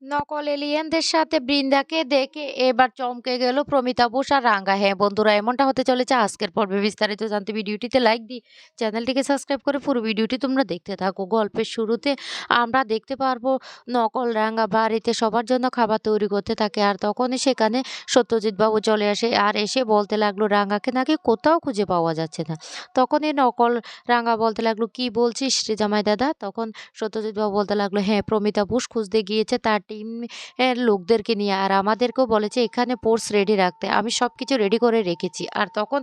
নকল এলিয়েনদের সাথে বৃন্দাকে দেখে এবার চমকে গেল প্রমিতা বোস আর রাঙ্গা। হ্যাঁ বন্ধুরা, এমনটা হতে চলেছে আজকের পর্বে। বিস্তারিত জানতে ভিডিওটিতে লাইক দিয়ে চ্যানেলটিকে সাবস্ক্রাইব করে পুরো ভিডিওটি তোমরা দেখতে থাকো। গল্পের শুরুতে আমরা দেখতে পারবো নকল রাঙ্গা বাড়িতে সবার জন্য খাবার তৈরি করতে থাকে, আর তখনই সেখানে সত্যজিৎ বাবু চলে আসে আর এসে বলতে লাগলো রাঙ্গাকে নাকি কোথাও খুঁজে পাওয়া যাচ্ছে না। তখনই নকল রাঙ্গা বলতে লাগলো, কি বলছিস রে জামাই দাদা? তখন সত্যজিৎ বাবু বলতে লাগলো, হ্যাঁ প্রমিতা বোস খুঁজতে গিয়েছে তার টিম এর লোকদেরকে নিয়ে, আর আমাদেরকেও বলেছে এখানে পোর্স রেডি রাখতে। আমি সবকিছু রেডি করে রেখেছি। আর তখন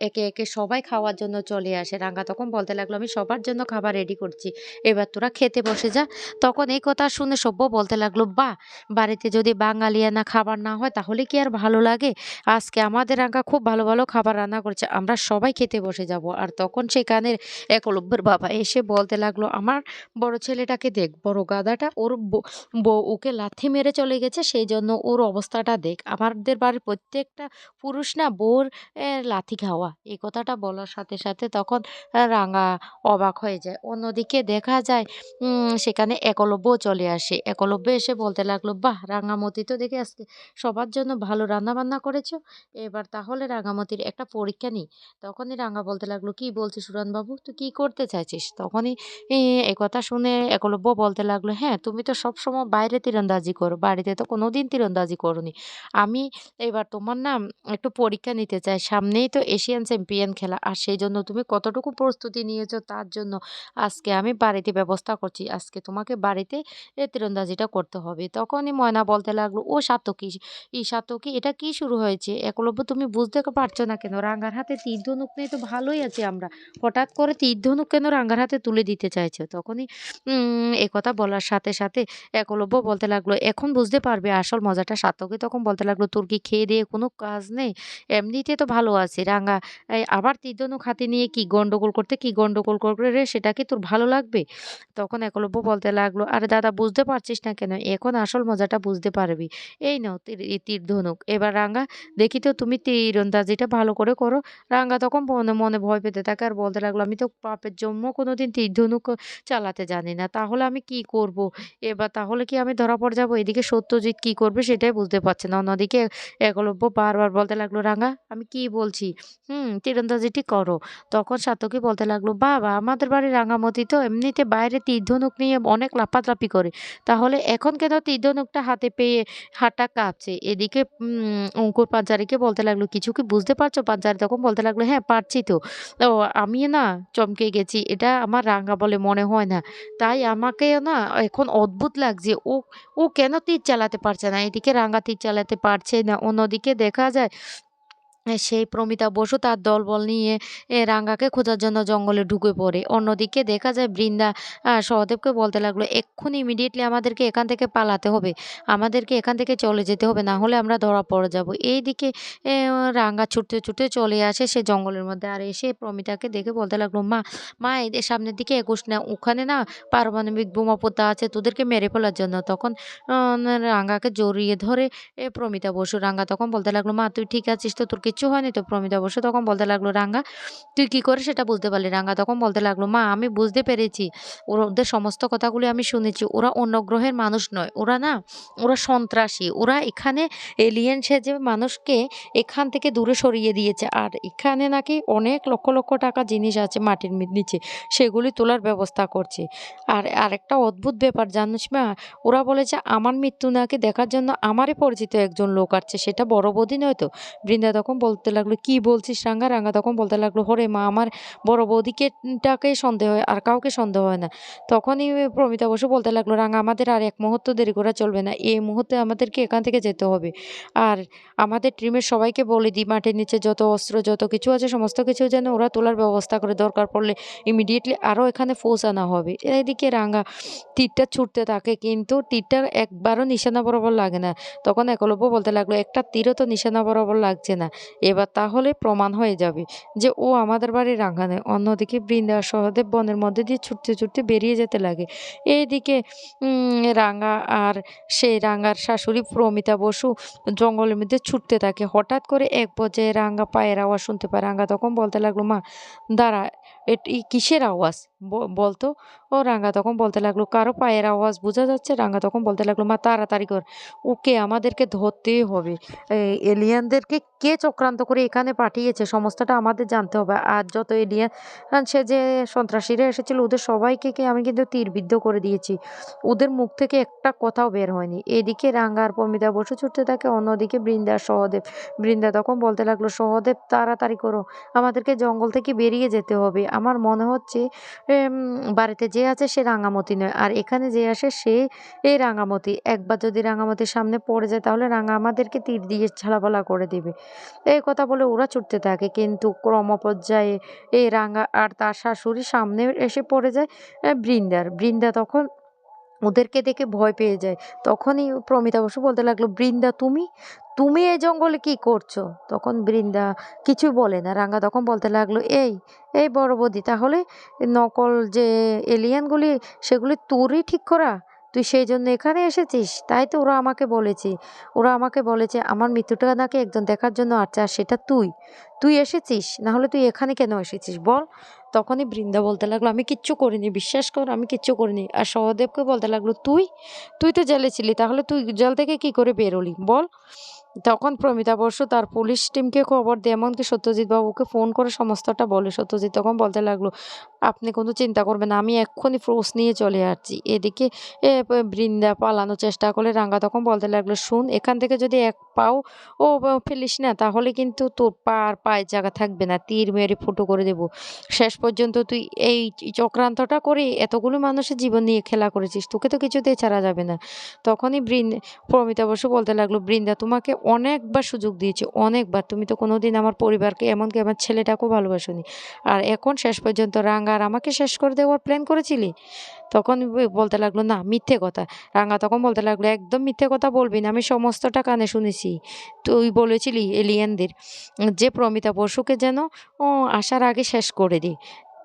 একে একে সবাই খাওয়ার জন্য চলে আসে। রাঙ্গা তখন বলতে লাগলো, আমি সবার জন্য খাবার রেডি করছি, এবার তোরা খেতে বসে যা। তখন এই কথা শুনে সব্য বলতে লাগলো, বাহ, বাড়িতে যদি বাঙালিয়ানা খাবার না হয় তাহলে কি আর ভালো লাগে? আজকে আমাদের রাঙ্গা খুব ভালো ভালো খাবার রান্না করছে, আমরা সবাই খেতে বসে যাব। আর তখন সেখানে একলব্যের বাবা এসে বলতে লাগলো, আমার বড় ছেলেটাকে দেখ, বড় গাধাটা, ওর বউ ওকে লাথি মেরে চলে গেছে, সেই জন্য ওর অবস্থাটা দেখ। আমাদের বাড়ির প্রত্যেকটা পুরুষ না বউর লাথি খাওয়া। এই কথাটা বলার সাথে সাথে তখন রাঙা অবাক হয়ে যায়। অন্যদিকে দেখা যায় সেখানে একলব্যও চলে আসে। একলব্য এসে বলতে লাগলো, বাহ রাঙামতি, তো দেখে আজকে সবার জন্য ভালো রান্না বান্না করেছো। এবার তাহলে রাঙামতির একটা পরীক্ষা নিই। তখনই রাঙা বলতে লাগলো, কি বলছিস সুরানবাবু, তুই কি করতে চাইছিস? তখনই এই কথা শুনে একলব্য বলতে লাগলো, হ্যাঁ তুমি তো সবসময় বাইরে তীরন্দাজি করো, বাড়িতে তো কোনোদিন তীরন্দাজি করোনি। আমি এবার তোমার না একটু পরীক্ষা নিতে চাই। সামনেই তো এশিয়ান চ্যাম্পিয়ন খেলা, আর সেই জন্য তুমি কতটুকু প্রস্তুতি নিয়েছো তার জন্য আজকে আমি বাড়িতে ব্যবস্থা করছি। আজকে তোমাকে বাড়িতে তীরন্দাজিটা করতে হবে। তখনই ময়না বলতে লাগলো, ও সাতকি, সাতকি, এটা কি শুরু হয়েছে? একলব্য তুমি বুঝতে পারছো না কেন? রাঙ্গার হাতে তীর ধনুক নেই তো ভালোই আছি আমরা, হঠাৎ করে তীর ধনুক কেন রাঙ্গার হাতে তুলে দিতে চাইছো? তখনই একথা বলার সাথে সাথে একলব্য বলতে লাগলো, এখন বুঝতে পারবে আসল মজাটা। সাতকী তখন বলতে লাগলো, তোর কি খেয়ে দিয়ে কোনো কাজ নেই? এমনিতে তো ভালো আছি। রাঙ্গা আবার তীর ধনুক হাতে নিয়ে কি গন্ডগোল করবে রে, সেটা কি তোর ভালো লাগবে? তখন একলব্য বলতে লাগলো, আরে দাদা বুঝতে পারছিস না কেন? এখন আসল মজাটা বুঝতে পারবি। এই নাও এই তীর ধনুক। এবার রাঙ্গা দেখি তো তুমি তীরন্দাজিটা ভালো করে করো। রাঙ্গা তখন মনে মনে ভয় পেতে থাকে আর বলতে লাগলো, আমি তো বাপের জন্ম কোনোদিন তীর ধনুক চালাতে জানি না। তাহলে আমি কি করব? এবার তাহলে কি আমি ধরা পড়ে যাবো? এদিকে সত্যজিৎ কি করবে সেটাই বুঝতে পারছে না। অন্যদিকে একলব্য বারবার বলতে লাগলো, রাঙা আমি কি বলছি? তীরন্দাজিটি করো। তখন সাতকী বলতে লাগলো, বাবা আমাদের বাড়ির রাঙামতি তো এমনিতে বাইরে তীর ধনুক নিয়ে অনেক লাফালাফি করে। তাহলে এখন কেন তীর ধনুকটা হাতে পেয়ে হাতটা কাঁপছে? এদিকে অঙ্কুর পাঞ্চারিকে বলতে লাগলো, কিছু কি বুঝতে পারছো? পাঞ্চারি তখন বলতে লাগলো, হ্যাঁ পারছি তো। ও আমি না চমকে গেছি। এটা আমার রাঙা বলে মনে হয় না। তাই আমাকেও না এখন অদ্ভুত লাগছে। ও কেন তীর চালাতে পারছে না? এদিকে রাঙা তীর চালাতে পারছে না। অন্যদিকে দেখা যায় সেই প্রমিতা বসু তার দলবল নিয়ে রাঙ্গাকে খোঁজার জন্য জঙ্গলে ঢুকে পড়ে। অন্যদিকে দেখা যায় বৃন্দা সহদেবকে বলতে লাগলো, এক্ষুনি ইমিডিয়েটলি আমাদেরকে এখান থেকে পালাতে হবে। আমাদেরকে এখান থেকে চলে যেতে হবে, না হলে আমরা ধরা পড়ে যাব। এইদিকে রাঙ্গা ছুটতে ছুটতে চলে আসে সে জঙ্গলের মধ্যে, আর এসে প্রমিতাকে দেখে বলতে লাগলো, মা, মা এদের সামনের দিকে এগোস না, ওখানে না পারমাণবিক বোমা পোতা আছে তোদেরকে মেরে ফেলার জন্য। তখন রাঙ্গাকে জড়িয়ে ধরে প্রমিতা বসু। রাঙ্গা তখন বলতে লাগলো, মা তুই ঠিক আছিস তো? তোর কিচ্ছু হয়নি তো? প্রমিতা বসু তখন বলতে লাগলো, রাঙ্গা তুই কি করে সেটা বুঝতে পারলি? রাঙ্গা তখন বলতে লাগলো, মা আমি বুঝতে পেরেছি, ওদের সমস্ত কথাগুলি আমি শুনেছি। ওরা অন্য গ্রহের মানুষ নয়, ওরা সন্ত্রাসী। ওরা এখানে এলিয়েন সেজে মানুষকে এখান থেকে দূরে সরিয়ে দিয়েছে, আর এখানে নাকি অনেক লক্ষ লক্ষ টাকা জিনিস আছে মাটির নিচে, সেগুলি তোলার ব্যবস্থা করছে। আর আরেকটা অদ্ভুত ব্যাপার জানিস মা, ওরা বলেছে আমার মৃত্যু নাকি দেখার জন্য আমারই পরিচিত একজন লোক আসছে, সেটা বড় বৌদি নয় তো? বৃন্দা তখন বলতে লাগলো, কি বলছিস রাঙ্গা? রাঙ্গা তখন বলতে লাগলো, হরে মা, আমার বড় বৌদিকে টাকে সন্দেহ হয়, আর কাউকে সন্দেহ হয় না। তখনই প্রমিতা বসু বলতে লাগলো, রাঙ্গা আমাদের আর এক মুহূর্ত দেরি করা চলবে না, এই মুহূর্তে আমাদেরকে এখান থেকে যেতে হবে। আর আমাদের টিমের সবাইকে বলে দিই মাটির নিচে যত অস্ত্র যত কিছু আছে সমস্ত কিছু যেন ওরা তোলার ব্যবস্থা করে, দরকার পড়লে ইমিডিয়েটলি আরও এখানে পৌঁছানো হবে। এদিকে রাঙ্গা তীরটা ছুটতে থাকে, কিন্তু তীরটা একবারও নিশানা বরাবর লাগে না। তখন একলব্য বলতে লাগলো, একটা তীরও তো নিশানা বরাবর লাগছে না। এবার তাহলে প্রমাণ হয়ে যাবে যে ও আমাদের বাড়ির রাঙ্গা নয়। অন্যদিকে বৃন্দা সহদেব বনের মধ্যে দিয়ে ছুটতে ছুটতে বেরিয়ে যেতে লাগে। এইদিকে রাঙ্গা আর সেই রাঙ্গার শাশুড়ি প্রমিতা বসু জঙ্গলের মধ্যে ছুটতে থাকে। হঠাৎ করে এক পর্যায়ে রাঙ্গা পায়ের আওয়াজ শুনতে পায়। রাঙ্গা তখন বলতে লাগলো, মা দাঁড়া, কিসের আওয়াজ বলতো? ও রাঙ্গা তখন বলতে লাগলো, কারো পায়ের আওয়াজ বোঝা যাচ্ছে। রাঙ্গা তখন বলতে লাগলো, মা তাড়াতাড়ি কর, ওকে আমাদেরকে ধরতেই হবে। এলিয়ানদেরকে কে চক্রান্ত করে এখানে পাঠিয়েছে সমস্তটা আমাদের জানতে হবে। আর যত এলিয়ান সে যে সন্ত্রাসীরা এসেছিল ওদের সবাইকে আমি কিন্তু তীরবিদ্ধ করে দিয়েছি। ওদের মুখ থেকে একটা কথাও বের হয়নি। এদিকে রাঙ্গা আর প্রমিতা বসু ছুটতে থাকে, অন্যদিকে বৃন্দা আর সহদেব। বৃন্দা তখন বলতে লাগলো, সহদেব তাড়াতাড়ি করো, আমাদেরকে জঙ্গল থেকে বেরিয়ে যেতে হবে। আমার মনে হচ্ছে এম, বাড়িতে যে আছে সে রাঙামতি নয়, আর এখানে যে আসে সে এই রাঙামতি। একবার যদি রাঙামতির সামনে পড়ে যায় তাহলে রাঙা আমাদেরকে তীর দিয়ে ঝালাপালা করে দিবে। এই কথা বলে ওরা ছুটতে থাকে, কিন্তু ক্রমপর্যায়ে এই রাঙা আর তার শাশুড়ি সামনে এসে পড়ে যায় বৃন্দা তখন ওদেরকে দেখে ভয় পেয়ে যায়। তখনই প্রমিতা বসু বলতে লাগলো, বৃন্দা তুমি তুমি এই জঙ্গলে কি করছো? তখন বৃন্দা কিছু বলে না। রাঙ্গা তখন বলতে লাগলো, এই এই বড় বৌদি, তাহলে নকল যে এলিয়ানগুলি সেগুলি তোরই ঠিক করা? তুই সেই জন্য এখানে এসেছিস? তাই তো ওরা আমাকে বলেছে আমার মৃত্যুটা নাকি একজন দেখার জন্য আসছে, আর সেটা তুই তুই এসেছিস, না হলে তুই এখানে কেন এসেছিস বল? তখনই বৃন্দা বলতে লাগলো, আমি কিচ্ছু করিনি, বিশ্বাস কর আমি কিচ্ছু করিনি। আর সহদেবকে বলতে লাগলো, তুই তুই তো জেলে ছিলি, তাহলে তুই জেল থেকে কি করে বেরোলি বল? তখন প্রমিতা বসু তার পুলিশ টিমকে খবর দেয়, এমনকি সত্যজিৎ বাবুকে ফোন করে সমস্তটা বলে। সত্যজিৎ তখন বলতে লাগলো, আপনি কোনো চিন্তা করবেন না, আমি এক্ষুনি ফোর্স নিয়ে চলে আসছি। এদিকে বৃন্দা পালানোর চেষ্টা করলে। রাঙ্গা তখন বলতে লাগলো, শুন, এখান থেকে যদি এক পাও ফেলিস না তাহলে কিন্তু তোর পা আর পায়ের জায়গা থাকবে না, তীর মেরে ফুটো করে দেবো। শেষ পর্যন্ত তুই এই চক্রান্তটা করে এতগুলো মানুষের জীবন নিয়ে খেলা করেছিস, তোকে তো কিছুতেই ছাড়া যাবে না। তখনই প্রমিতা বসু বলতে লাগলো, বৃন্দা তোমাকে অনেকবার সুযোগ দিয়েছি, অনেকবার, তুমি তো কোনোদিন আমার পরিবারকে এমনকি আমার ছেলেটাকেও ভালোবাসোনি, আর এখন শেষ পর্যন্ত রাঙ্গা আর আমাকে শেষ করে দেওয়ার প্ল্যান করেছিলি? তখন বলতে লাগলো, না মিথ্যে কথা। রাঙ্গা তখন বলতে লাগলো, একদম মিথ্যে কথা বলবি না, আমি সমস্তটা কানে শুনেছি। তুই বলেছিলি এলিয়েনদের যে প্রমিতা বসুকে যেন আসার আগে শেষ করে দিই,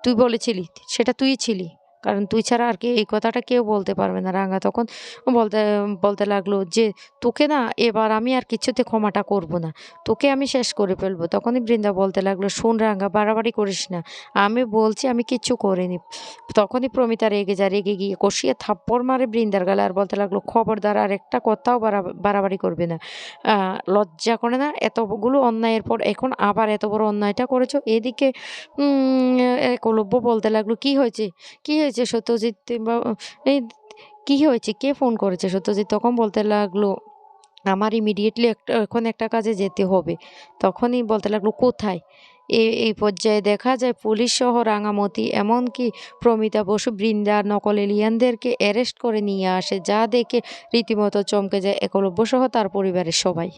তুই বলেছিলি, সেটা তুই ছিলি, কারণ তুই ছাড়া আর এই কথাটা কেউ বলতে পারবে না। রাঙ্গা তখন বলতে বলতে লাগলো যে, তোকে না এবার আমি আর কিছুতে ক্ষমাটা করব না, তোকে আমি শেষ করে ফেলবো। তখনই বৃন্দা বলতে লাগলো, শোন রাঙ্গা, বাড়াবাড়ি করিস না, আমি বলছি আমি কিচ্ছু করিনি। তখনই প্রমিতা রেগে যায়, রেগে গিয়ে কষিয়ে থাপ্পড় মারে বৃন্দার গালে, আর বলতে লাগলো, খবরদার আর একটা কথাও বাড়াবাড়ি করবে না। লজ্জা করে না? এতগুলো অন্যায়ের পর এখন আবার এত বড় অন্যায়টা করেছো। এদিকে একলব্য বলতে লাগলো, কি হয়েছে, কি হয়েছে সত্যজিৎ এই কি হয়েছে, কে ফোন করেছে? সত্যজিৎ তখন বলতে লাগলো, আমার ইমিডিয়েটলি এখন একটা কাজে যেতে হবে। তখনই বলতে লাগলো, কোথায়? এই পর্যায়ে দেখা যায় পুলিশ সহ রাঙামতি এমনকি প্রমিতা বসু বৃন্দা নকল এলিয়ানদেরকে অ্যারেস্ট করে নিয়ে আসে, যা দেখে রীতিমতো চমকে যায় একলব্য সহ তার পরিবারের সবাই।